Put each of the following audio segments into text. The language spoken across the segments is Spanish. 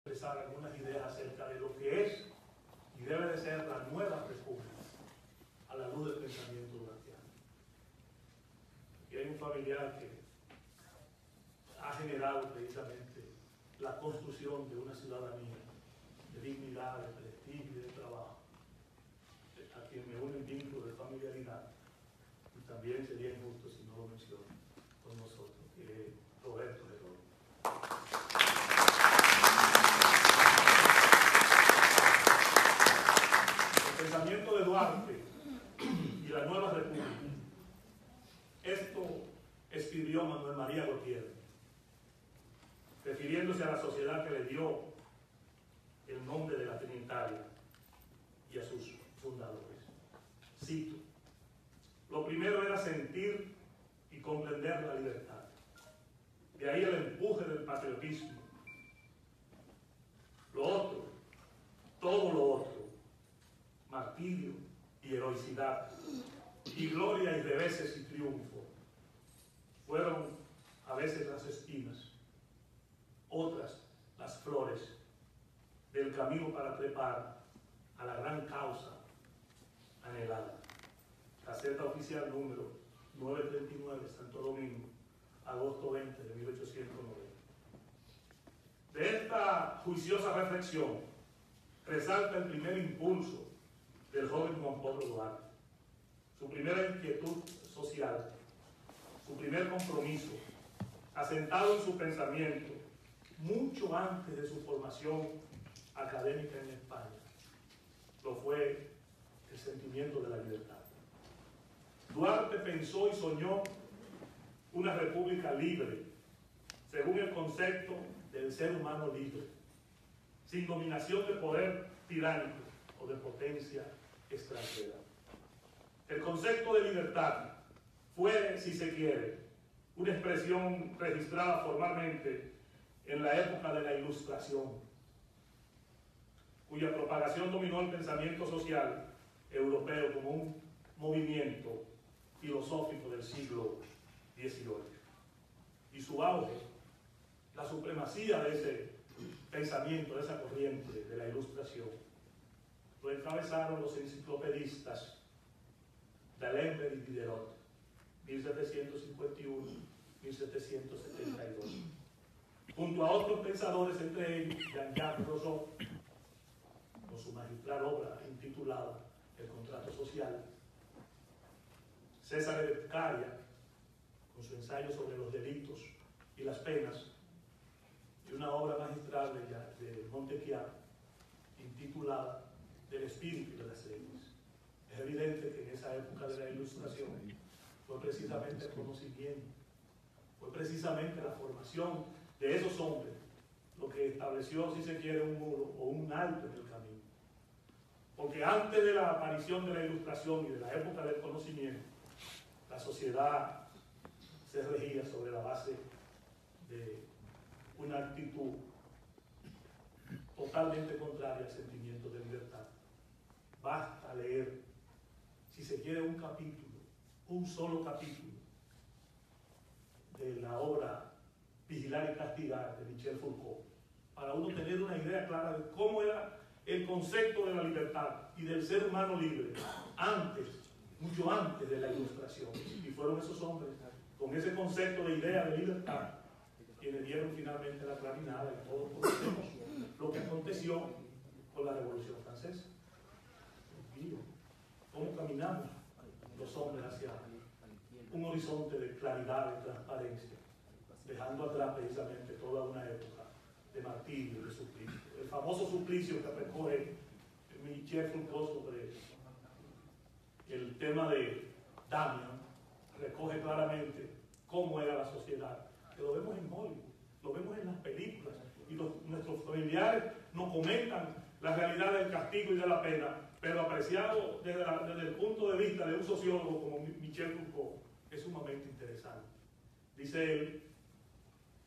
expresar algunas ideas acerca de lo que es y debe de ser la nueva república a la luz del pensamiento duartiano. Y hay un familiar que ha generado precisamente la construcción de una ciudadanía de dignidad, de prestigio y de trabajo, a quien me une un vínculo de familiaridad, y también sería injusto si no lo menciono con nosotros, que es Roberto Gerón. El pensamiento de Duarte y la nueva república. Esto escribió Manuel María Gutiérrez, refiriéndose a la sociedad que le dio el nombre de la Trinitaria y a sus fundadores. Cito: lo primero era sentir y comprender la libertad. De ahí el empuje del patriotismo. Lo otro, todo lo otro, martirio y heroicidad, y gloria y reveses y triunfo, fueron a veces las espinas, otras las flores del camino para trepar a la gran causa anhelada. Gaceta Oficial número 939, Santo Domingo, agosto 20 de 1890. De esta juiciosa reflexión resalta el primer impulso del joven Juan Pablo Duarte, su primera inquietud social, su primer compromiso, asentado en su pensamiento mucho antes de su formación académica en España. Lo fue el sentimiento de la libertad. Duarte pensó y soñó una república libre, según el concepto del ser humano libre, sin dominación de poder tiránico o de potencia extranjera. El concepto de libertad fue, si se quiere, una expresión registrada formalmente en la época de la Ilustración, cuya propagación dominó el pensamiento social europeo como un movimiento filosófico del siglo XVIII. Y su auge, la supremacía de ese pensamiento, de esa corriente de la Ilustración, lo encabezaron los enciclopedistas D'Alembert y Diderot, 1751-1772, junto a otros pensadores, entre ellos Jean-Jacques Rousseau, con su magistral obra intitulada El Contrato Social, César de Beccaria, con su ensayo sobre los delitos y las penas, y una obra magistral de Montesquieu, intitulada Del espíritu de las leyes. Es evidente que en esa época de la Ilustración fue precisamente el conocimiento, fue precisamente la formación de esos hombres lo que estableció, si se quiere, un muro o un alto en el camino. Porque antes de la aparición de la Ilustración y de la época del conocimiento, la sociedad se regía sobre la base de una actitud totalmente contraria al sentimiento de libertad. Basta leer, si se quiere, un capítulo, un solo capítulo de la obra Vigilar y Castigar de Michel Foucault, para uno tener una idea clara de cómo era el concepto de la libertad y del ser humano libre antes, mucho antes de la Ilustración. Y fueron esos hombres con ese concepto de idea de libertad quienes dieron finalmente la clarinada, y todos conocemos lo que aconteció con la Revolución Francesa. ¿Cómo caminamos los hombres hacia un horizonte de claridad, de transparencia, dejando atrás precisamente toda una época de martirio, de suplicio? El famoso suplicio que recoge Michel Foucault sobre el tema de Damiens, recoge claramente cómo era la sociedad, que lo vemos en Hollywood, lo vemos en las películas, y nuestros familiares nos comentan la realidad del castigo y de la pena, pero apreciado desde el punto de vista de un sociólogo como Michel Foucault, es sumamente interesante. Dice él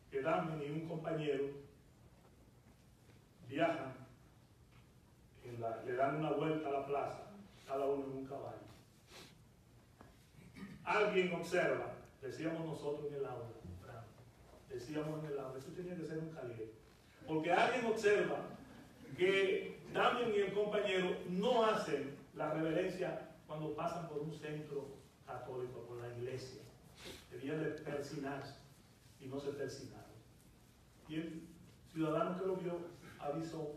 que Damiens y un compañero viajan, le dan una vuelta a la plaza, cada uno en un caballo. Alguien observa, decíamos nosotros en el aula, decíamos en el aula, eso tenía que ser un calibre. Porque alguien observa que Damián y el compañero no hacen la reverencia cuando pasan por un centro católico, por la iglesia. Debían de persinarse y no se persinaron. Y el ciudadano que lo vio avisó,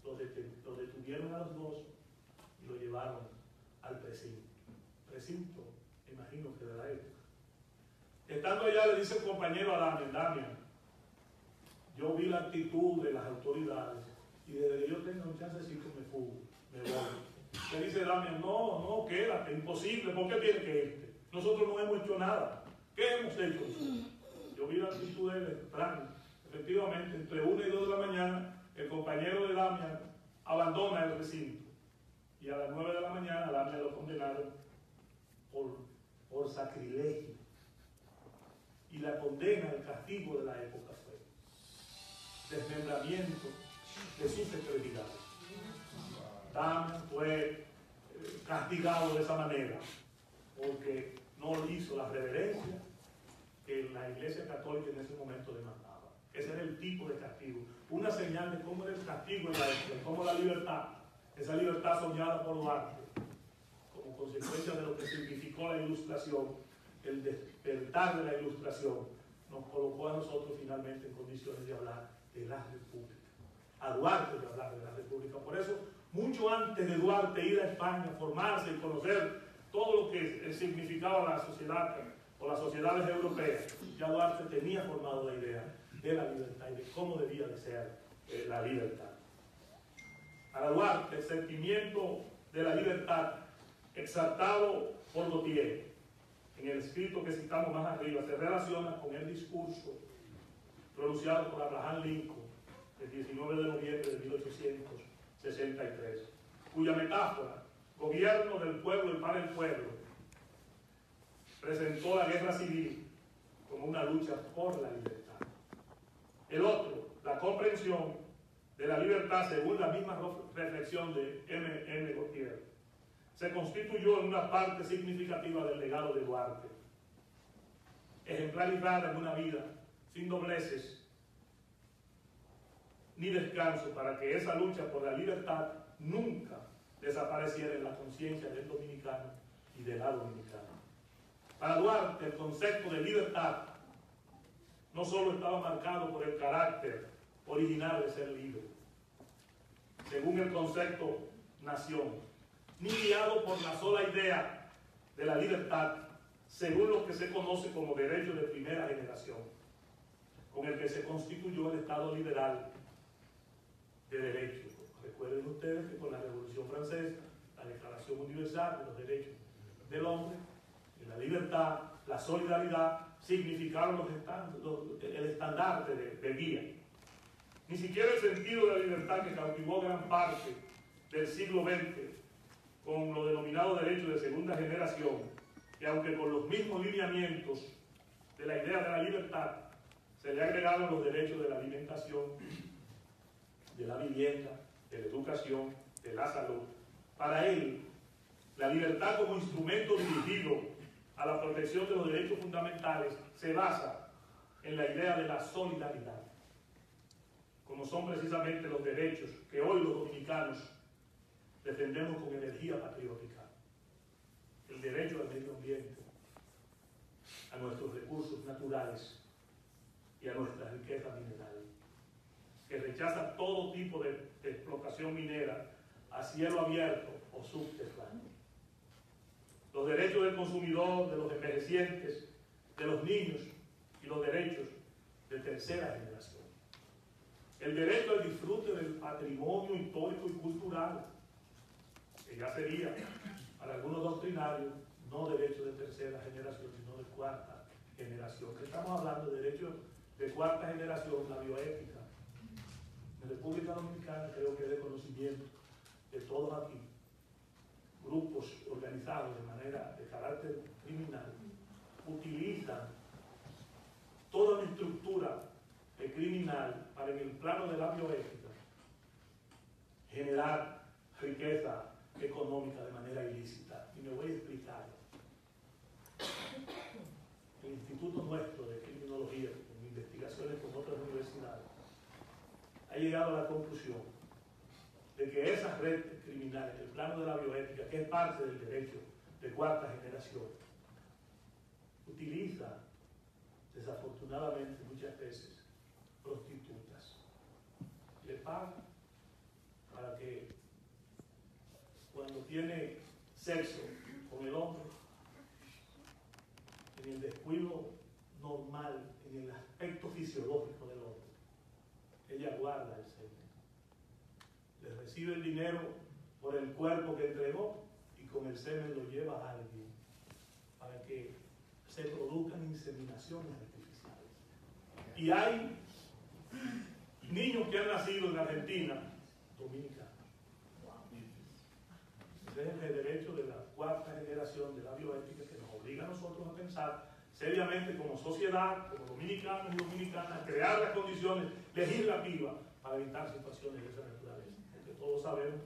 lo detuvieron a los dos y lo llevaron al precinto. Precinto, imagino que de la época. Estando allá le dice el compañero a Damián, yo vi la actitud de las autoridades y desde que yo tenga un chancecito me fugo, me voy. Le dice Damián, no, quédate, imposible, ¿por qué tiene que irte? Nosotros no hemos hecho nada. ¿Qué hemos hecho? Yo vi la actitud de él extraña. Efectivamente, entre 1 y 2 de la mañana, el compañero de Damián abandona el recinto. Y a las 9 de la mañana, a Damián lo condenaron por sacrilegio. Y la condena, el castigo de la época fue desmembramiento de sus extremidades. Damián fue castigado de esa manera porque no hizo la reverencia que la Iglesia Católica en ese momento demandaba. Ese era el tipo de castigo. Una señal de cómo era el castigo en la época, cómo la libertad, esa libertad soñada por Duarte, como consecuencia de lo que significó la Ilustración, el despertar de la Ilustración, nos colocó a nosotros finalmente en condiciones de hablar de la República. A Duarte de hablar de la República. Por eso, mucho antes de Duarte ir a España, formarse y conocer todo lo que significaba la sociedad o las sociedades europeas, ya Duarte tenía formado la idea de la libertad y de cómo debía de ser la libertad. Para Duarte, el sentimiento de la libertad exaltado por Gautier, en el escrito que citamos más arriba, se relaciona con el discurso pronunciado por Abraham Lincoln el 19 de noviembre de 1863, cuya metáfora, gobierno del pueblo y para el pueblo, presentó la guerra civil como una lucha por la libertad. El otro, la comprensión de la libertad según la misma reflexión de M. Gautier, se constituyó en una parte significativa del legado de Duarte, ejemplarizada en una vida sin dobleces ni descanso, para que esa lucha por la libertad nunca desapareciera en la conciencia del dominicano y de la dominicana. Para Duarte, el concepto de libertad no solo estaba marcado por el carácter original de ser libre, según el concepto nación, ni guiado por la sola idea de la libertad, según lo que se conoce como derecho de primera generación, con el que se constituyó el Estado liberal de derechos. Recuerden ustedes que con la Revolución Francesa, la Declaración Universal de los Derechos del Hombre, la libertad, la solidaridad, significaron el estandarte de guía. Ni siquiera el sentido de la libertad que cautivó gran parte del siglo XX con lo denominado derecho de segunda generación, que aunque con los mismos lineamientos de la idea de la libertad, se le agregaron los derechos de la alimentación, de la vivienda, de la educación, de la salud. Para él, la libertad como instrumento dirigido a la protección de los derechos fundamentales se basa en la idea de la solidaridad, como son precisamente los derechos que hoy los dominicanos defendemos con energía patriótica. El derecho al medio ambiente, a nuestros recursos naturales y a nuestra riqueza mineral, que rechaza todo tipo de explotación minera a cielo abierto o subterráneo. Los derechos del consumidor, de los envejecientes, de los niños y los derechos de tercera generación. El derecho al disfrute del patrimonio histórico y cultural, que ya sería, para algunos doctrinarios, no derecho de tercera generación, sino de cuarta generación. Que estamos hablando de derechos de cuarta generación, la bioética. En República Dominicana creo que es de conocimiento de todos aquí. Grupos organizados de manera de carácter criminal utilizan toda una estructura criminal para en el plano de la bioética generar riqueza económica de manera ilícita. Y me voy a explicar. El Instituto nuestro de Criminología, en investigaciones con otras universidades, ha llegado a la conclusión de que esa red criminal, el plano de la bioética, que es parte del derecho de cuarta generación, utiliza desafortunadamente muchas veces prostitutas. Le pagan para que cuando tiene sexo con el hombre, en el descuido normal, en el aspecto fisiológico del hombre, ella guarda el semen. Le recibe el dinero por el cuerpo que entregó y con el semen lo lleva a alguien para que se produzcan inseminaciones artificiales. Y hay niños que han nacido en Argentina, dominicanos. Ese es el derecho de la cuarta generación de la bioética que nos obliga a nosotros a pensar seriamente como sociedad, como dominicanos y dominicanas, a crear las condiciones legislativas para evitar situaciones de esa naturaleza. Porque todos sabemos,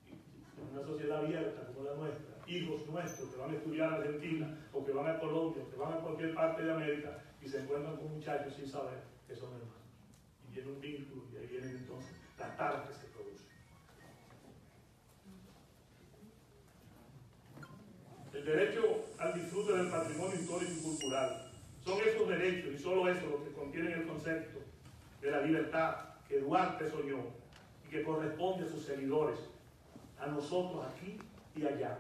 en una sociedad abierta como la nuestra, hijos nuestros que van a estudiar a Argentina o que van a Colombia o que van a cualquier parte de América y se encuentran con muchachos sin saber que son hermanos. Y viene un vínculo y ahí vienen entonces las taras que se producen. El derecho al disfrute del patrimonio histórico y cultural son esos derechos y solo eso los que contienen el concepto de la libertad que Duarte soñó y que corresponde a sus seguidores, a nosotros aquí y allá.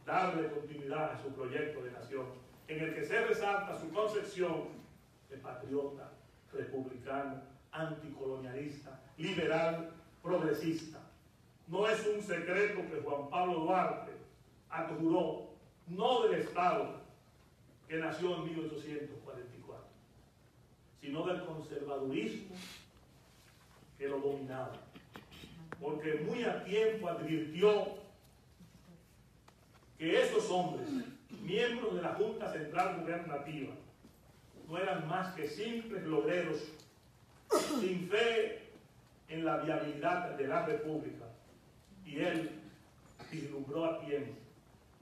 Darle continuidad a su proyecto de nación, en el que se resalta su concepción de patriota, republicano, anticolonialista, liberal, progresista. No es un secreto que Juan Pablo Duarte adjuró no del Estado que nació en 1844, sino del conservadurismo que lo dominaba, porque muy a tiempo advirtió que esos hombres, miembros de la Junta Central Gubernativa, no eran más que simples logreros sin fe en la viabilidad de la República, y él vislumbró a tiempo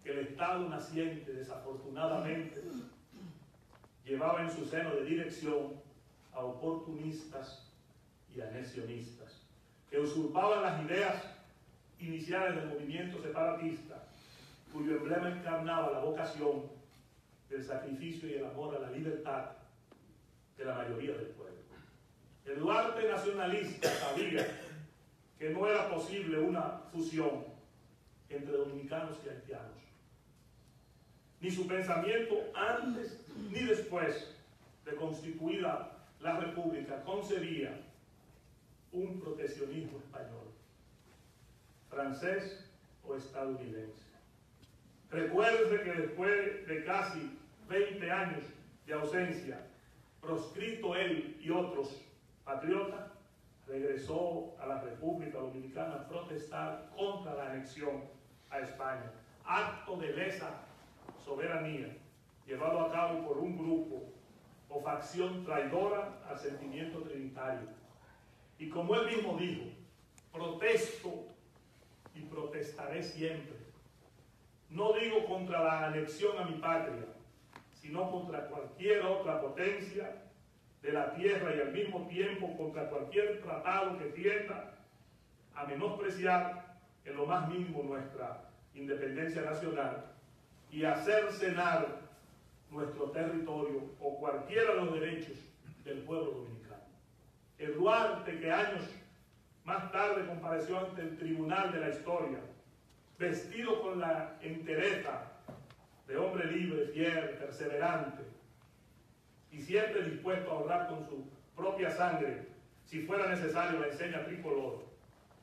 que el Estado naciente, desafortunadamente, llevaba en su seno de dirección a oportunistas y anexionistas, que usurpaban las ideas iniciales del movimiento separatista, cuyo emblema encarnaba la vocación del sacrificio y el amor a la libertad de la mayoría del pueblo. El Duarte nacionalista sabía que no era posible una fusión entre dominicanos y haitianos. Ni su pensamiento antes ni después de constituida la República concebía un proteccionismo español, francés o estadounidense. Recuerde que después de casi 20 años de ausencia, proscrito él y otros patriotas, regresó a la República Dominicana a protestar contra la anexión a España, acto de lesa soberanía llevado a cabo por un grupo o facción traidora al sentimiento trinitario. Y como él mismo dijo, protesto y protestaré siempre. No digo contra la anexión a mi patria, sino contra cualquier otra potencia de la tierra y al mismo tiempo contra cualquier tratado que tienda a menospreciar en lo más mínimo nuestra independencia nacional y hacer cenar nuestro territorio o cualquiera de los derechos del pueblo dominicano. El Duarte, que años más tarde compareció ante el tribunal de la historia, vestido con la entereza de hombre libre, fiel, perseverante, y siempre dispuesto a ahorrar con su propia sangre, si fuera necesario, la enseña tricolor,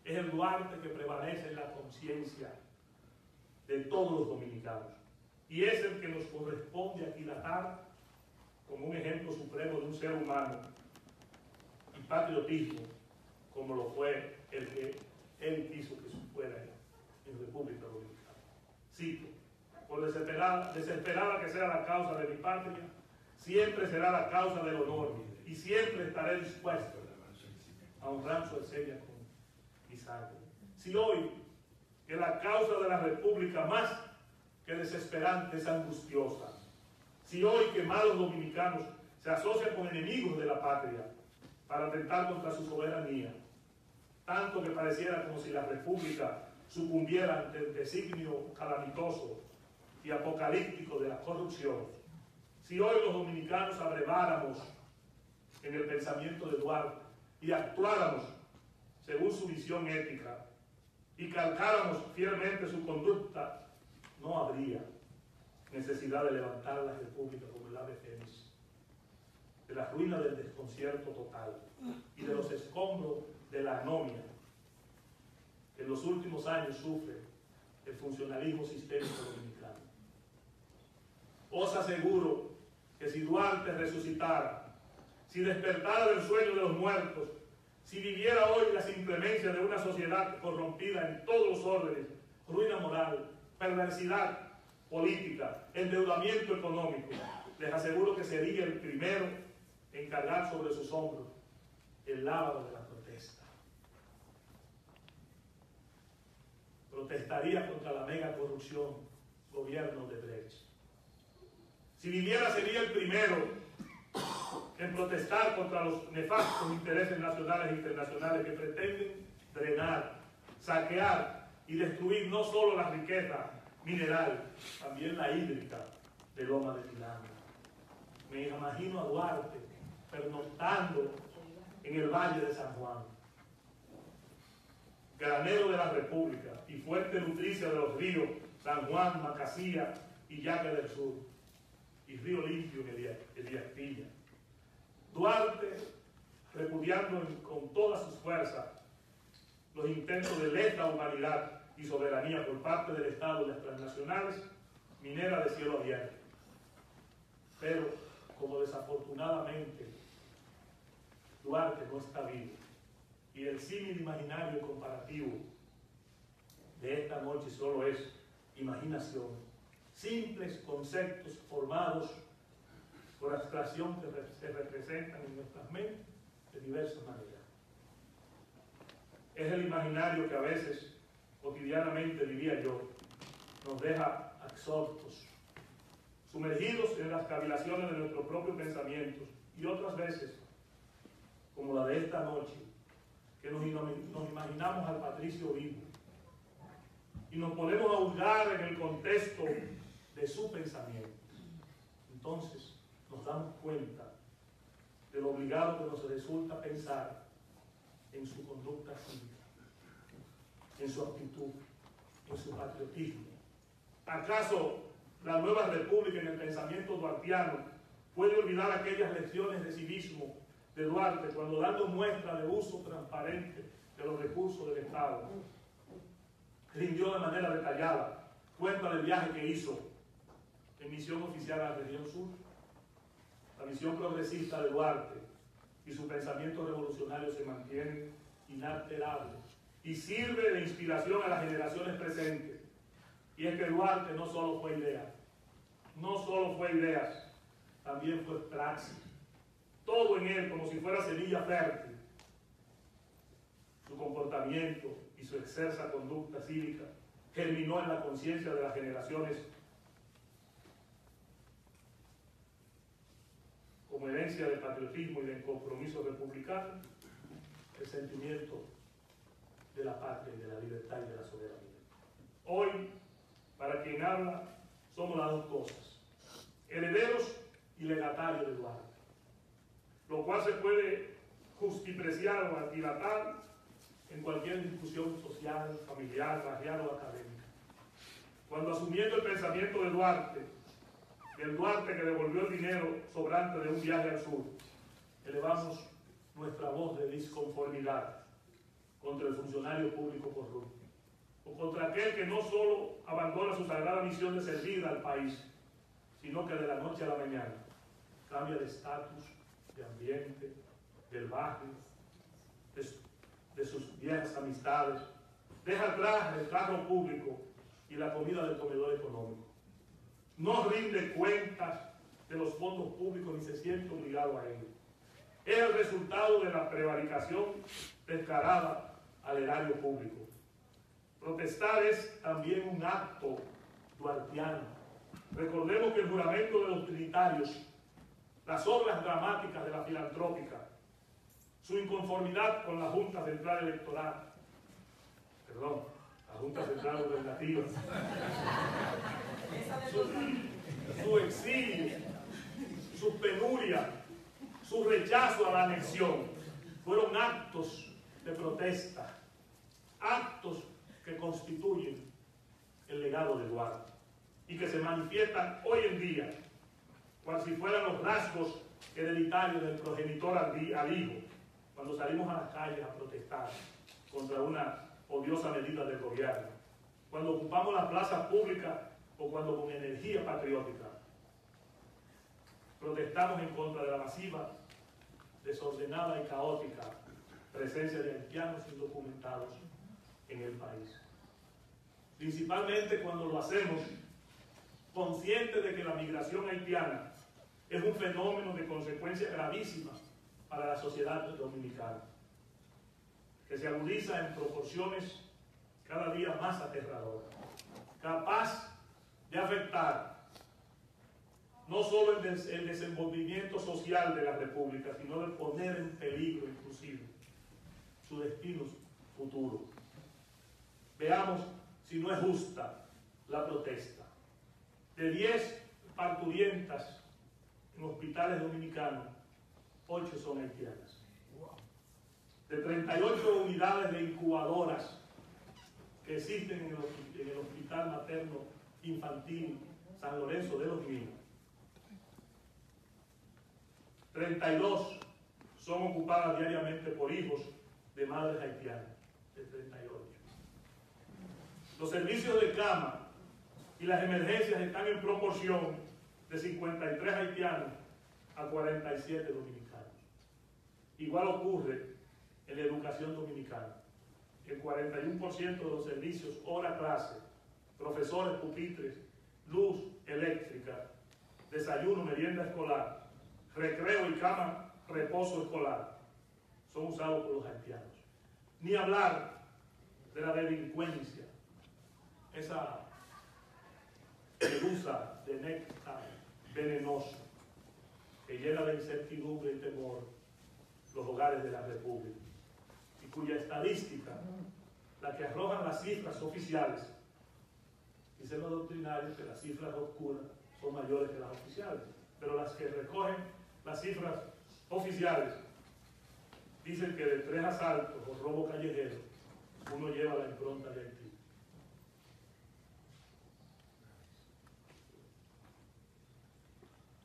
es el Duarte que prevalece en la conciencia de todos los dominicanos. Y es el que nos corresponde aquilatar como un ejemplo supremo de un ser humano y patriotismo, como lo fue el que él quiso que fuera en República Dominicana. Cito: por desesperada que sea la causa de mi patria, siempre será la causa del honor, y siempre estaré dispuesto a honrar su esencia con mi sangre. Si hoy, que la causa de la República más que desesperante es angustiosa, si hoy que malos dominicanos se asocian con enemigos de la patria para atentar contra su soberanía, tanto que pareciera como si la República sucumbiera ante el designio calamitoso y apocalíptico de la corrupción, si hoy los dominicanos abreváramos en el pensamiento de Duarte y actuáramos según su visión ética y calcáramos fielmente su conducta, no habría necesidad de levantar la República como el ave fénix de la ruina del desconcierto total y de los escombros de la anomia que en los últimos años sufre el funcionalismo sistémico dominicano. Os aseguro que si Duarte resucitara, si despertara del sueño de los muertos, si viviera hoy las inclemencias de una sociedad corrompida en todos los órdenes, ruina moral, perversidad política, endeudamiento económico, les aseguro que sería el primero en cargar sobre sus hombros el lábaro de la protesta. Protestaría contra la mega corrupción, gobierno de Brecht. Si viviera, sería el primero en protestar contra los nefastos intereses nacionales e internacionales que pretenden drenar, saquear y destruir no solo la riqueza mineral, también la hídrica de Loma de Milano. Me imagino a Duarte pernoctando en el Valle de San Juan, granero de la República y fuente nutricia de los ríos San Juan, Macasía y Yaque del Sur, y Río Limpio en Elías Piña. Duarte repudiando con todas sus fuerzas los intentos de lesa humanidad y soberanía por parte del Estado y las transnacionales mineras de cielo abierto. Pero, como desafortunadamente Duarte no está vivo, y el símil imaginario comparativo de esta noche solo es imaginación, simples conceptos formados por abstracción que se representan en nuestras mentes de diversas maneras. Es el imaginario que a veces, cotidianamente diría yo, nos deja absortos, sumergidos en las cavilaciones de nuestros propios pensamientos, y otras veces, como la de esta noche, que nos imaginamos al patricio vivo y nos ponemos a hurgar en el contexto de su pensamiento. Entonces nos damos cuenta de lo obligado que nos resulta pensar en su conducta cívica, en su actitud, en su patriotismo. ¿Acaso la nueva república en el pensamiento duartiano puede olvidar aquellas lecciones de civismo de Duarte cuando, dando muestra de uso transparente de los recursos del Estado, rindió de manera detallada cuenta del viaje que hizo en misión oficial a la región sur? La visión progresista de Duarte y su pensamiento revolucionario se mantienen inalterables y sirve de inspiración a las generaciones presentes. Y es que Duarte no solo fue idea, no solo fue ideas, también fue praxis. Todo en él como si fuera semilla fértil. Su comportamiento y su excelsa conducta cívica germinó en la conciencia de las generaciones como herencia del patriotismo y del compromiso republicano, el sentimiento de la patria y de la libertad y de la soberanía. Hoy, para quien habla, somos las dos cosas, herederos y legatarios de Duarte, lo cual se puede justipreciar o aquilatar en cualquier discusión social, familiar, racial o académica. Cuando, asumiendo el pensamiento de Duarte, el Duarte que devolvió el dinero sobrante de un viaje al sur, elevamos nuestra voz de disconformidad contra el funcionario público corrupto, o contra aquel que no solo abandona su sagrada misión de servir al país, sino que de la noche a la mañana cambia de estatus, de ambiente, del barrio, de sus viejas amistades, deja atrás el carro público y la comida del comedor económico. No rinde cuentas de los fondos públicos ni se siente obligado a ello. Es el resultado de la prevaricación descarada al erario público. Protestar es también un acto duartiano. Recordemos que el juramento de los trinitarios, las obras dramáticas de la filantrópica, su inconformidad con la Junta Central Electoral, perdón, la Junta Central Gubernativa, su exilio, su penuria, su rechazo a la anexión, fueron actos de protesta, actos que constituyen el legado de Duarte y que se manifiestan hoy en día, cual si fueran los rasgos hereditarios del progenitor al hijo, cuando salimos a las calles a protestar contra una odiosa medida del gobierno, cuando ocupamos las plazas públicas o cuando con energía patriótica protestamos en contra de la masiva, desordenada y caótica presencia de haitianos indocumentados en el país. Principalmente cuando lo hacemos conscientes de que la migración haitiana es un fenómeno de consecuencia gravísima para la sociedad dominicana, que se agudiza en proporciones cada día más aterradoras, capaz de afectar no solo el desenvolvimiento social de la República, sino de poner en peligro inclusive su destino futuro. Veamos si no es justa la protesta. De 10 parturientas en hospitales dominicanos, 8 son haitianas. De 38 unidades de incubadoras que existen en el Hospital Materno Infantil San Lorenzo de los Niños, 32 son ocupadas diariamente por hijos de madres haitianas, de 38. Los servicios de cama y las emergencias están en proporción de 53 haitianos a 47 dominicanos. Igual ocurre en la educación dominicana. El 41% de los servicios, hora clase, profesores, pupitres, luz eléctrica, desayuno, merienda escolar, recreo y cama, reposo escolar, son usados por los haitianos. Ni hablar de la delincuencia, esa medusa de néctar venenoso que llena de incertidumbre y temor los hogares de la República y cuya estadística, la que arrojan las cifras oficiales, dicen los doctrinarios que las cifras oscuras son mayores que las oficiales, pero las que recogen las cifras oficiales dicen que de 3 asaltos o robo callejero uno lleva la impronta de Haití.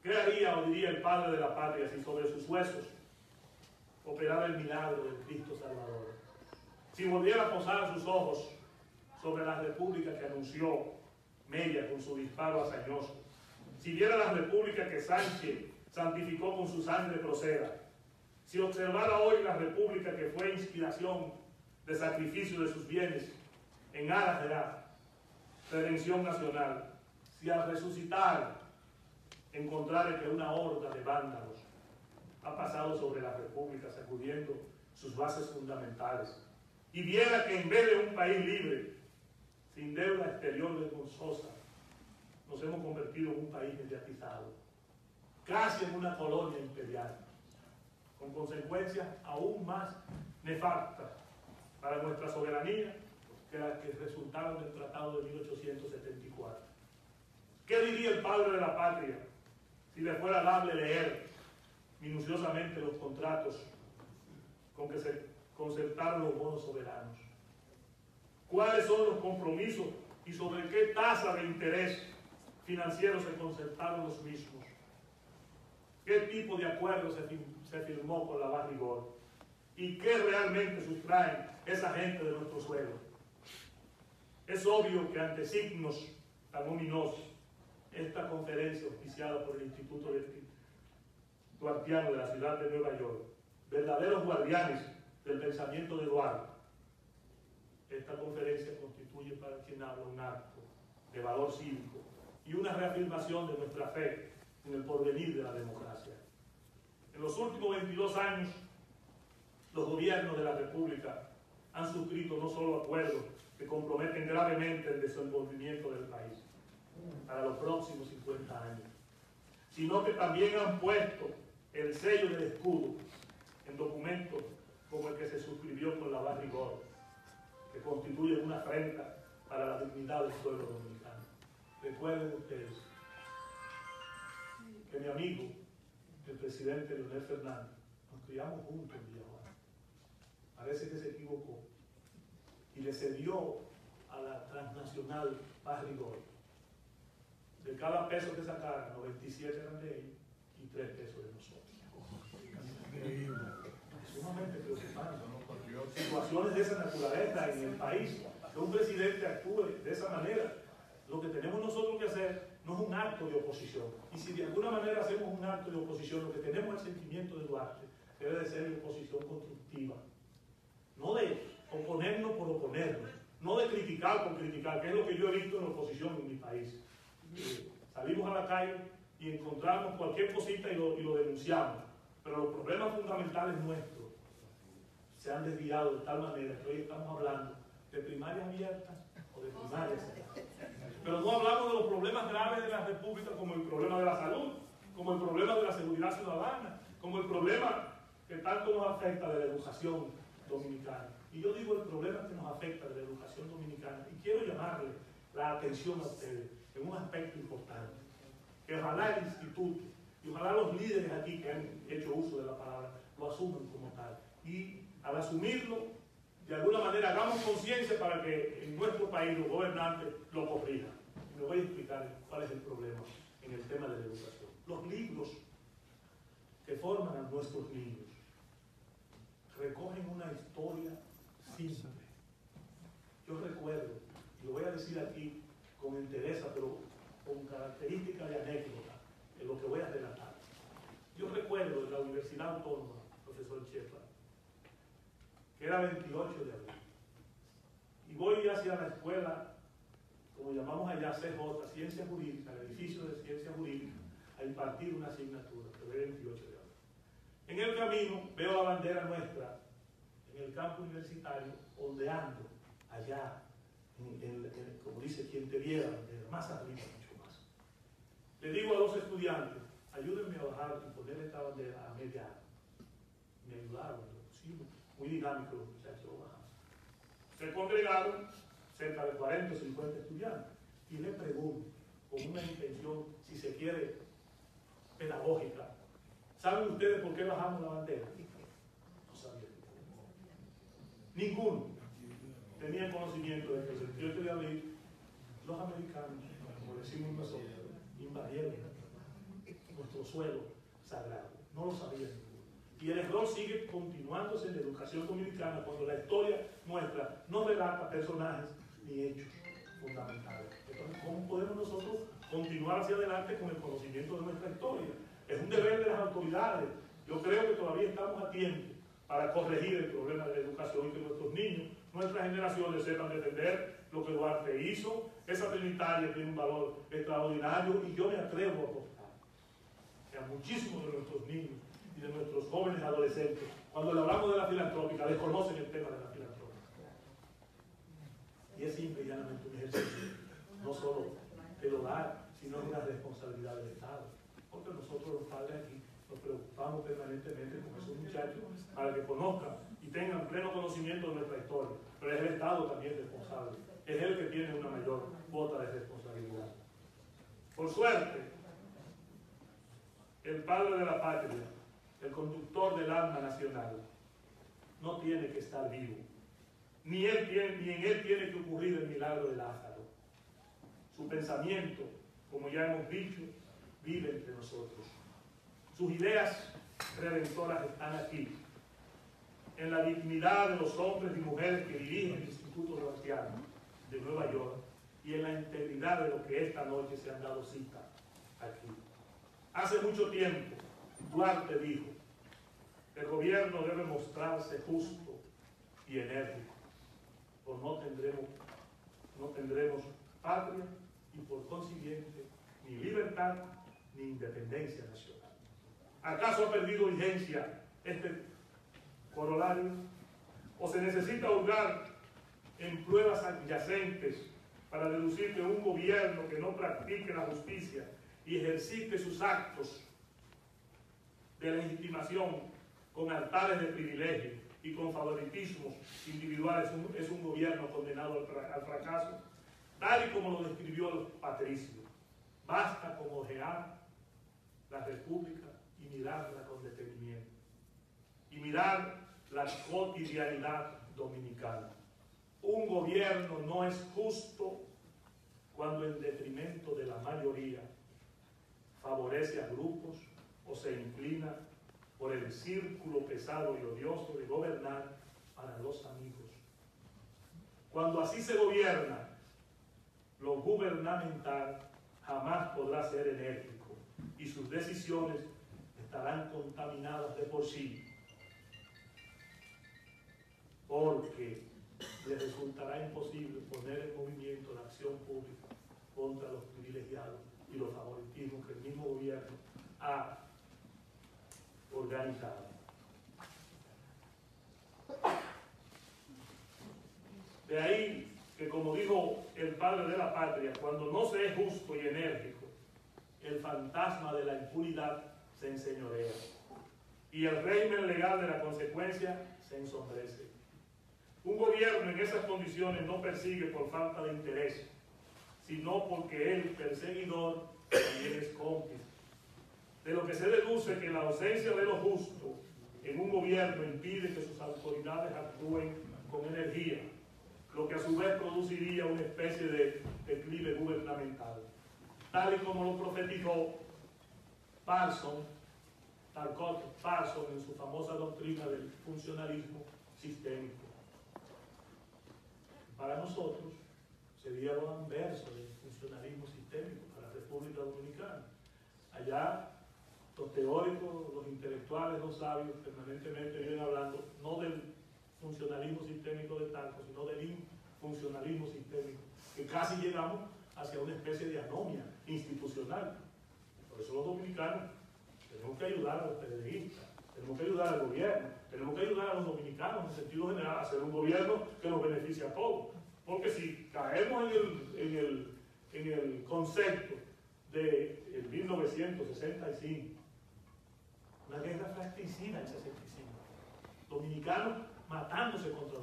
¿Qué haría o diría el padre de la patria si sobre sus huesos operara el milagro del Cristo Salvador? Si volviera a posar sus ojos sobre la república que anunció Mella con su disparo hazañoso, si viera la república que Sánchez santificó con su sangre grosera, si observara hoy la república que fue inspiración de sacrificio de sus bienes en aras de la redención nacional, si al resucitar encontrara que una horda de vándalos ha pasado sobre la república sacudiendo sus bases fundamentales, y viera que en vez de un país libre, sin deuda exterior vergonzosa, nos hemos convertido en un país mediatizado, casi en una colonia imperial, con consecuencias aún más nefastas para nuestra soberanía que las que resultaron del Tratado de 1874. ¿Qué diría el padre de la patria si le fuera dable leer minuciosamente los contratos con que se concertaron los bonos soberanos? ¿Cuáles son los compromisos y sobre qué tasa de interés financiero se concertaron los mismos? ¿Qué tipo de acuerdo se firmó con la Barrigor? ¿Y qué realmente sustraen esa gente de nuestro suelo? Es obvio que ante signos tan ominosos, esta conferencia auspiciada por el Instituto Duartiano de la ciudad de Nueva York, verdaderos guardianes del pensamiento de Duarte, esta conferencia constituye para quien habla un acto de valor cívico y una reafirmación de nuestra fe en el porvenir de la democracia. En los últimos 22 años, los gobiernos de la República han suscrito no solo acuerdos que comprometen gravemente el desenvolvimiento del país para los próximos 50 años, sino que también han puesto el sello del escudo en documentos como el que se suscribió con la Barrigol, que constituye una afrenta para la dignidad del pueblo dominicano. Recuerden ustedes que mi amigo, el presidente Leonel Fernández, nos criamos juntos en Villajuana. Parece que se equivocó y le cedió a la transnacional Barrigol. De cada peso que sacaran, 97 eran de ellos y 3 pesos de nosotros. Es sumamente preocupante. Situaciones de esa naturaleza en el país, que un presidente actúe de esa manera. Lo que tenemos nosotros que hacer no es un acto de oposición. Y si de alguna manera hacemos un acto de oposición, lo que tenemos es el sentimiento de Duarte, debe de ser de oposición constructiva. No de oponernos por oponernos, no de criticar por criticar, que es lo que yo he visto en la oposición en mi país. Salimos a la calle y encontramos cualquier cosita y lo denunciamos, pero los problemas fundamentales nuestros se han desviado de tal manera que hoy estamos hablando de primarias abiertas o de primarias cerradas. Pero no hablamos de los problemas graves de la República, como el problema de la salud, como el problema de la seguridad ciudadana, como el problema que tanto nos afecta de la educación dominicana. Y yo digo el problema que nos afecta de la educación dominicana, y quiero llamarle la atención a ustedes en un aspecto importante, que ojalá el instituto y ojalá los líderes aquí que han hecho uso de la palabra lo asuman como tal, y al asumirlo, de alguna manera hagamos conciencia para que en nuestro país los gobernantes lo corrijan. Y me voy a explicar cuál es el problema en el tema de la educación. Los libros que forman a nuestros niños recogen una historia simple. Yo recuerdo, y lo voy a decir aquí con entereza, pero con características de anécdota, en lo que voy a relatar. Yo recuerdo en la Universidad Autónoma, profesor Chepa, que era 28 de abril, y voy hacia la escuela, como llamamos allá, CJ, Ciencia Jurídica, el edificio de Ciencia Jurídica, a impartir una asignatura, que era el 28 de abril. En el camino veo la bandera nuestra en el campo universitario, ondeando allá, como dice quien te viera, más arriba, mucho más. Le digo a 2 estudiantes, ayúdenme a bajar y poner esta bandera a media alta. Me ayudaron, lo pusimos, muy dinámico los muchachos bajando. Se congregaron cerca de 40 o 50 estudiantes y le pregunto, con una intención, si se quiere, pedagógica, ¿saben ustedes por qué bajamos la bandera? No sabían. Ninguno tenía conocimiento de que el 28 de abril los americanos, como decimos nosotros, invadieron nuestro suelo sagrado. No lo sabían ninguno. Y el error sigue continuándose en la educación dominicana cuando la historia nuestra no relata personajes ni hechos fundamentales. Entonces, ¿cómo podemos nosotros continuar hacia adelante con el conocimiento de nuestra historia? Es un deber de las autoridades. Yo creo que todavía estamos a tiempo para corregir el problema de la educación y que nuestros niños, nuestras generaciones sepan defender lo que Duarte hizo. Esa trinitaria tiene un valor extraordinario y yo me atrevo a apostar que a muchísimos de nuestros niños y de nuestros jóvenes adolescentes, cuando le hablamos de la filantrópica, desconocen el tema de la filantrópica. Y es simple y llanamente un ejercicio, no solo del hogar, sino de una responsabilidad del Estado. Porque nosotros los padres aquí nos preocupamos permanentemente con esos muchachos para que conozcan y tengan pleno conocimiento de nuestra historia. Pero es el Estado también responsable. Es él que tiene una mayor cuota de responsabilidad. Por suerte, el padre de la patria, el conductor del alma nacional, no tiene que estar vivo. Ni en él tiene que ocurrir el milagro de Lázaro. Su pensamiento, como ya hemos dicho, vive entre nosotros. Sus ideas redentoras están aquí, en la dignidad de los hombres y mujeres que dirigen el Instituto Duartiano de Nueva York y en la integridad de los que esta noche se han dado cita aquí. Hace mucho tiempo, Duarte dijo, el gobierno debe mostrarse justo y enérgico, o no tendremos patria y por consiguiente ni libertad ni independencia nacional. ¿Acaso ha perdido vigencia este corolario? ¿O se necesita hurgar en pruebas adyacentes para deducir que un gobierno que no practique la justicia y ejercite sus actos de legitimación con altares de privilegio y con favoritismos individuales, es un gobierno condenado al fracaso, tal y como lo describió Patricio. Basta con ojear la República y mirarla con detenimiento, y mirar la cotidianidad dominicana. Un gobierno no es justo cuando en detrimento de la mayoría favorece a grupos o se inclina por el círculo pesado y odioso de gobernar para los amigos. Cuando así se gobierna, lo gubernamental jamás podrá ser enérgico y sus decisiones estarán contaminadas de por sí, porque les resultará imposible poner en movimiento la acción pública contra los privilegiados y los favoritismos que el mismo gobierno ha organizado. De ahí que, como dijo el padre de la patria, cuando no se es justo y enérgico, el fantasma de la impunidad se enseñorea y el régimen legal de la consecuencia se ensombrece. Un gobierno en esas condiciones no persigue por falta de interés, sino porque el perseguidor también es cómplice. De lo que se deduce que la ausencia de lo justo en un gobierno impide que sus autoridades actúen con energía, lo que a su vez produciría una especie de declive gubernamental, tal y como lo profetizó Parson en su famosa doctrina del funcionalismo sistémico. Para nosotros sería lo anverso del funcionalismo sistémico para la República Dominicana. Allá los teóricos, los intelectuales, los sabios permanentemente vienen hablando no del funcionalismo sistémico de Talco, sino del infuncionalismo sistémico, que casi llegamos hacia una especie de anomia institucional. Por eso los dominicanos tenemos que ayudar a los periodistas, tenemos que ayudar al gobierno, tenemos que ayudar a los dominicanos en sentido general a hacer un gobierno que nos beneficie a todos. Porque si caemos en el concepto de 1965, una guerra fratricida en 65, dominicanos matándose contra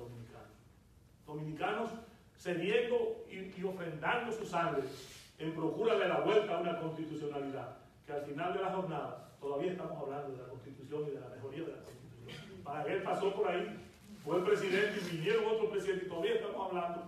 dominicanos cediendo y ofrendando su sangre en procura de la vuelta a una constitucionalidad, que al final de la jornada todavía estamos hablando de la Constitución y de la mejoría de la Constitución. Balaguer pasó por ahí, fue el presidente y vinieron otros presidentes y todavía estamos hablando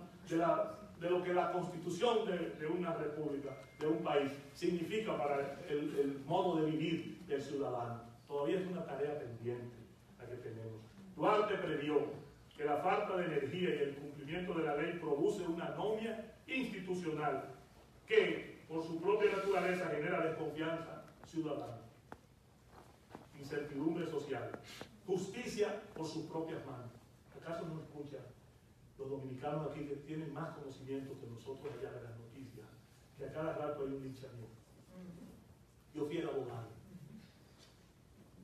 de lo que la Constitución de una república, de un país, significa para el modo de vivir del ciudadano. Todavía es una tarea pendiente la que tenemos. Duarte previó que la falta de energía y el cumplimiento de la ley produce una anomia institucional que, por su propia naturaleza, genera desconfianza ciudadana, incertidumbre social, justicia por sus propias manos. ¿Acaso no escuchan los dominicanos aquí que tienen más conocimiento que nosotros allá de las noticias, que a cada rato hay un linchamiento? Yo fui el abogado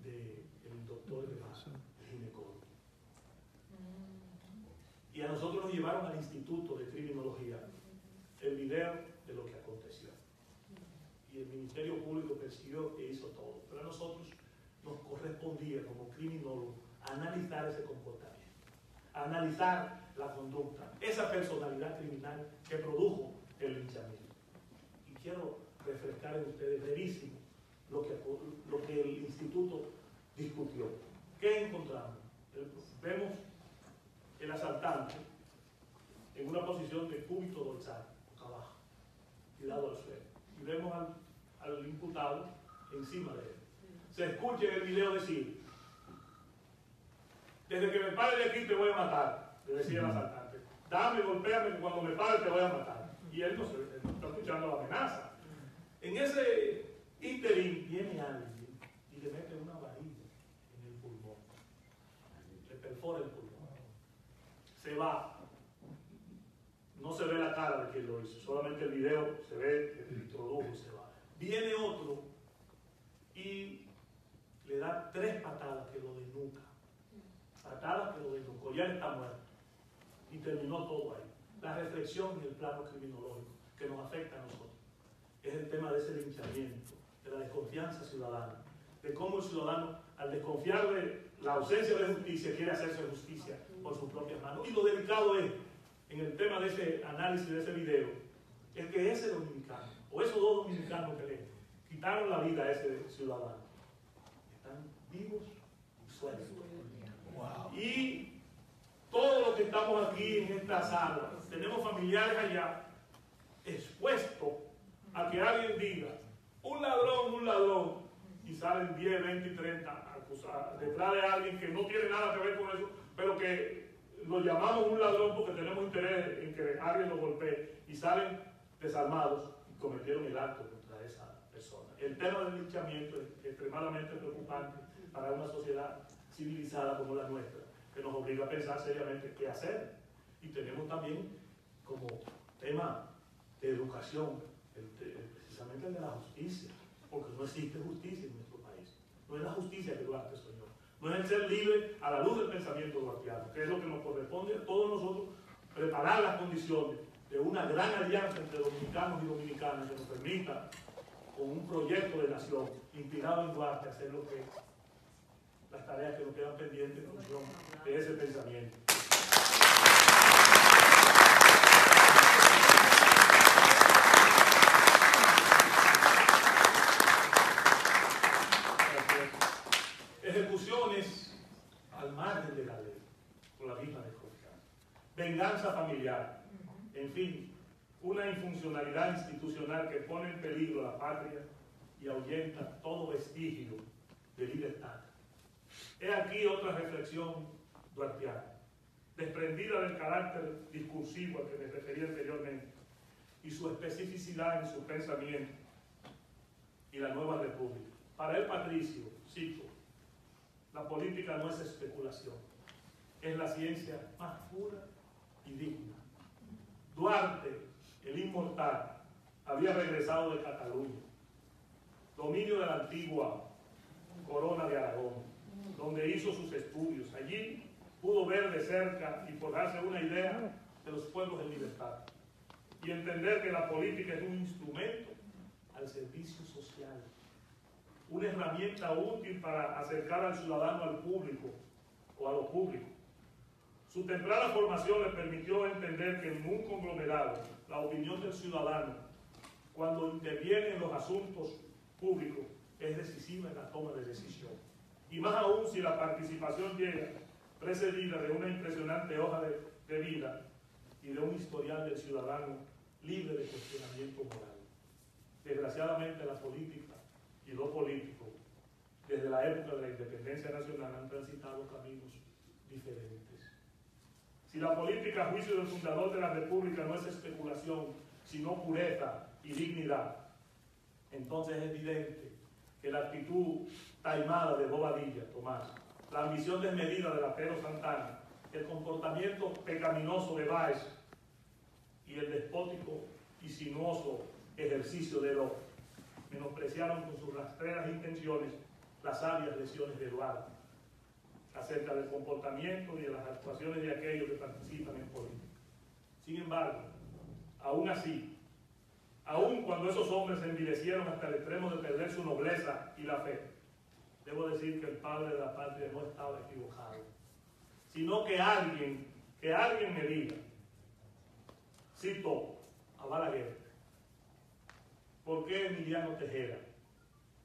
del doctor de ginecólogo. Y a nosotros nos llevaron al Instituto de Criminología el video de lo que aconteció. Y el Ministerio Público persiguió e hizo todo. Pero a nosotros nos correspondía como criminólogos analizar ese comportamiento, analizar la conducta, esa personalidad criminal que produjo el linchamiento. Y quiero refrescar en ustedes brevísimo lo que el instituto discutió. ¿Qué encontramos? Vemos el asaltante en una posición de cúbito dorsal, boca abajo, tirado al suelo. Y vemos al imputado encima de él. Se escucha en el video decir: desde que me pare de aquí te voy a matar, le decía el asaltante. Dame, golpéame, que cuando me pare te voy a matar. Y él no está escuchando la amenaza. En ese interín viene alguien y le mete una varilla en el pulmón. Le perfora el pulmón. Se va. No se ve la cara de quien lo hizo, solamente el video se ve que le introdujo y se va. Viene otro y le da 3 patadas que lo desnuca. Patadas que lo desnucó, ya está muerto. Y terminó todo ahí. La reflexión en el plano criminológico que nos afecta a nosotros es el tema de ese linchamiento, de la desconfianza ciudadana, de cómo el ciudadano, al desconfiar de la ausencia de justicia, quiere hacerse justicia por sus propias manos. Y lo delicado es, en el tema de ese análisis, de ese video, es que ese dominicano, o esos dos dominicanos que le quitaron la vida a ese ciudadano, están vivos y sueltos. Wow. Y todos los que estamos aquí en esta sala, tenemos familiares allá expuestos a que alguien diga, un ladrón, y salen 10, 20 y 30 detrás de alguien que no tiene nada que ver con eso, pero que lo llamamos un ladrón porque tenemos interés en que alguien lo golpee, y salen desarmados y cometieron el acto contra esa persona. El tema del linchamiento es extremadamente preocupante para una sociedad civilizada como la nuestra, que nos obliga a pensar seriamente qué hacer. Y tenemos también como tema de educación, precisamente el de la justicia, porque no existe justicia en nuestro país. No es la justicia que Duarte soñó, no es el ser libre a la luz del pensamiento duartiano, que es lo que nos corresponde a todos nosotros, preparar las condiciones de una gran alianza entre dominicanos y dominicanas que nos permita, con un proyecto de nación inspirado en Duarte, hacer lo que las tareas que nos quedan pendientes en función de ese pensamiento. Ejecuciones al margen de la ley, por la misma desconfianza. Venganza familiar. En fin, una infuncionalidad institucional que pone en peligro a la patria y ahuyenta todo vestigio de libertad. He aquí otra reflexión duartiana, desprendida del carácter discursivo al que me referí anteriormente y su especificidad en su pensamiento y la nueva república. Para el Patricio, cito, la política no es especulación, es la ciencia más pura y digna. Duarte, el inmortal, había regresado de Cataluña, dominio de la antigua corona de Aragón, donde hizo sus estudios. Allí pudo ver de cerca y forjarse una idea de los pueblos en libertad y entender que la política es un instrumento al servicio social, una herramienta útil para acercar al ciudadano al público o a lo público. Su temprana formación le permitió entender que en un conglomerado la opinión del ciudadano, cuando interviene en los asuntos públicos, es decisiva en la toma de decisión. Y más aún si la participación llega precedida de una impresionante hoja de vida y de un historial del ciudadano libre de cuestionamiento moral. Desgraciadamente la política y lo político, desde la época de la independencia nacional, han transitado caminos diferentes. Si la política, a juicio del fundador de la República, no es especulación, sino pureza y dignidad, entonces es evidente que la actitud taimada de Bobadilla, Tomás, la ambición desmedida de Lapero Santana, el comportamiento pecaminoso de Báez y el despótico y sinuoso ejercicio de Locke menospreciaron con sus rastreras intenciones las sabias lecciones de Duarte acerca del comportamiento y de las actuaciones de aquellos que participan en política. Sin embargo, aún así, aún cuando esos hombres se envilecieron hasta el extremo de perder su nobleza y la fe, debo decir que el padre de la patria no estaba equivocado, sino que alguien me diga, cito a Balaguer, ¿por qué Emiliano Tejera,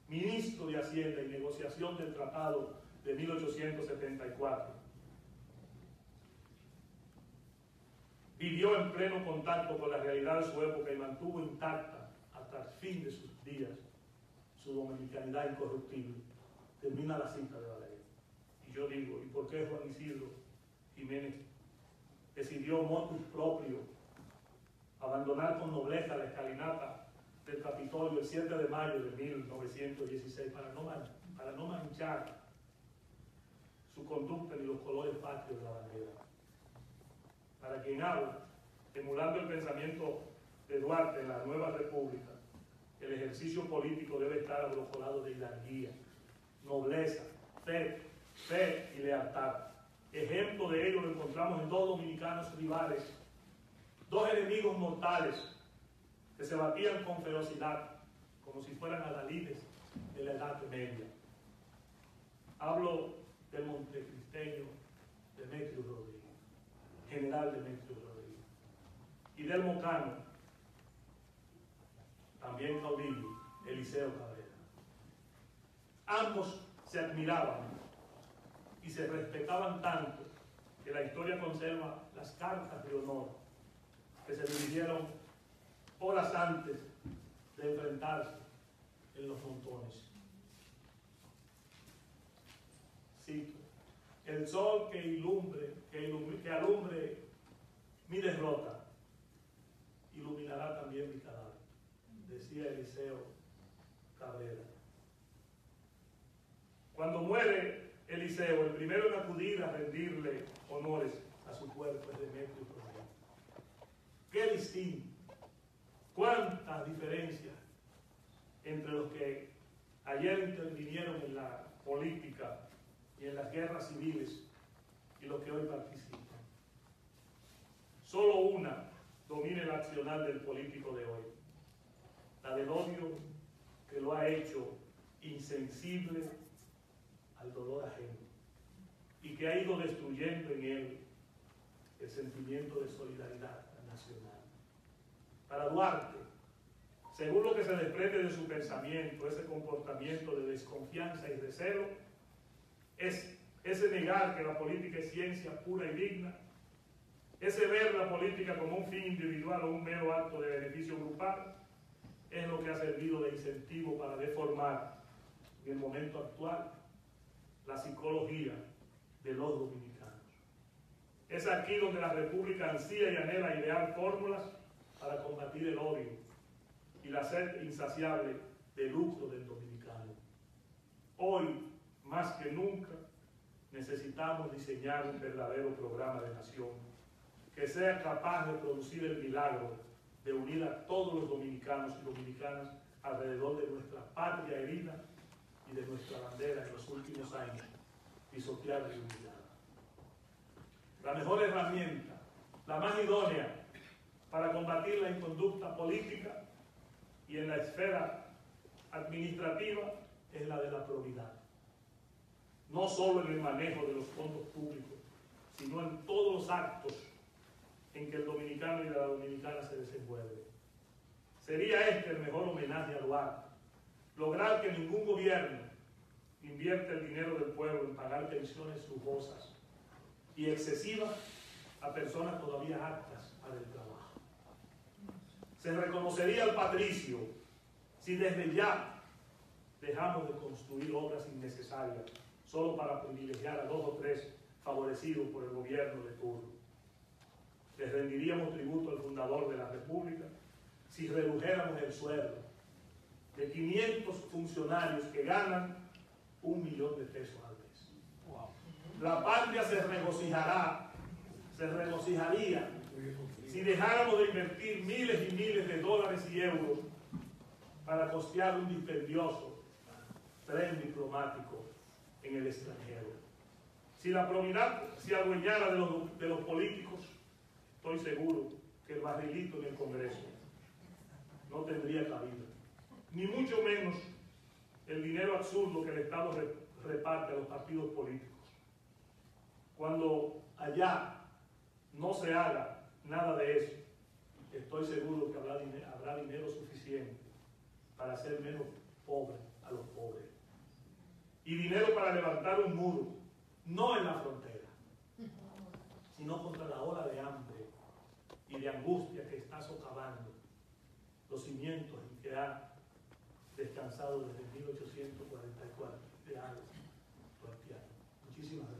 ministro de Hacienda y negociación del Tratado de 1874, vivió en pleno contacto con la realidad de su época y mantuvo intacta hasta el fin de sus días su dominicanidad incorruptible? Termina la cita de Balaguer. Y yo digo, ¿y por qué Juan Isidro Jiménez decidió motus propio abandonar con nobleza la escalinata del Capitolio el 7 de mayo de 1916 para no manchar su conducta ni los colores patrios de la bandera? Para quien habla, emulando el pensamiento de Duarte en la nueva república, el ejercicio político debe estar abrocolado de hidalguía, nobleza, fe y lealtad. Ejemplo de ello lo encontramos en dos dominicanos rivales, dos enemigos mortales que se batían con ferocidad, como si fueran adalides de la Edad Media. Hablo del montecristeño Demetrio Rodríguez, general Demetrio Rodríguez, y del mocano, también caudillo, Eliseo Cabrera. Ambos se admiraban y se respetaban tanto que la historia conserva las cartas de honor que se dirigieron horas antes de enfrentarse en los montones. Cito: el sol que alumbre mi derrota, iluminará también mi cadáver, decía Eliseo Cabrera. Cuando muere Eliseo, el primero en acudir a rendirle honores a su cuerpo es Demetrio Rodríguez. ¡Qué distinto! ¡Cuántas diferencias entre los que ayer intervinieron en la política y en las guerras civiles y los que hoy participan! Solo una domina el accionar del político de hoy: la del odio, que lo ha hecho insensible al dolor ajeno y que ha ido destruyendo en él el sentimiento de solidaridad nacional. Para Duarte, según lo que se desprende de su pensamiento, ese comportamiento de desconfianza y recelo es ese negar que la política es ciencia pura y digna, ese ver la política como un fin individual o un mero acto de beneficio grupal, es lo que ha servido de incentivo para deformar en el momento actual la psicología de los dominicanos. Es aquí donde la República ansía y anhela idear fórmulas para combatir el odio y la sed insaciable de lucro del dominicano. Hoy, más que nunca, necesitamos diseñar un verdadero programa de nación que sea capaz de producir el milagro de unir a todos los dominicanos y dominicanas alrededor de nuestra patria herida y de nuestra bandera en los últimos años pisoteada y humillada. La mejor herramienta, la más idónea para combatir la inconducta política y en la esfera administrativa es la de la probidad. No solo en el manejo de los fondos públicos, sino en todos los actos en que el dominicano y la dominicana se desenvuelven. Sería este el mejor homenaje a Duarte: lograr que ningún gobierno invierta el dinero del pueblo en pagar pensiones lujosas y excesivas a personas todavía aptas para el trabajo. Se reconocería al patricio si desde ya dejamos de construir obras innecesarias solo para privilegiar a 2 o 3 favorecidos por el gobierno de turno. Les rendiríamos tributo al fundador de la República si redujéramos el sueldo de 500 funcionarios que ganan $1 millón de pesos al mes. Wow. La patria se regocijaría si dejáramos de invertir miles y miles de dólares y euros para costear un dispendioso tren diplomático en el extranjero. Si la probidad se adueñara de los políticos, estoy seguro que el barrilito en el Congreso no tendría cabida, ni mucho menos el dinero absurdo que el Estado reparte a los partidos políticos. Cuando allá no se haga nada de eso, estoy seguro que habrá dinero suficiente para hacer menos pobres a los pobres. Y dinero para levantar un muro, no en la frontera, sino contra la ola de hambre y de angustia que está socavando los cimientos en que ha descansado desde 1844 de algo. Muchísimas gracias.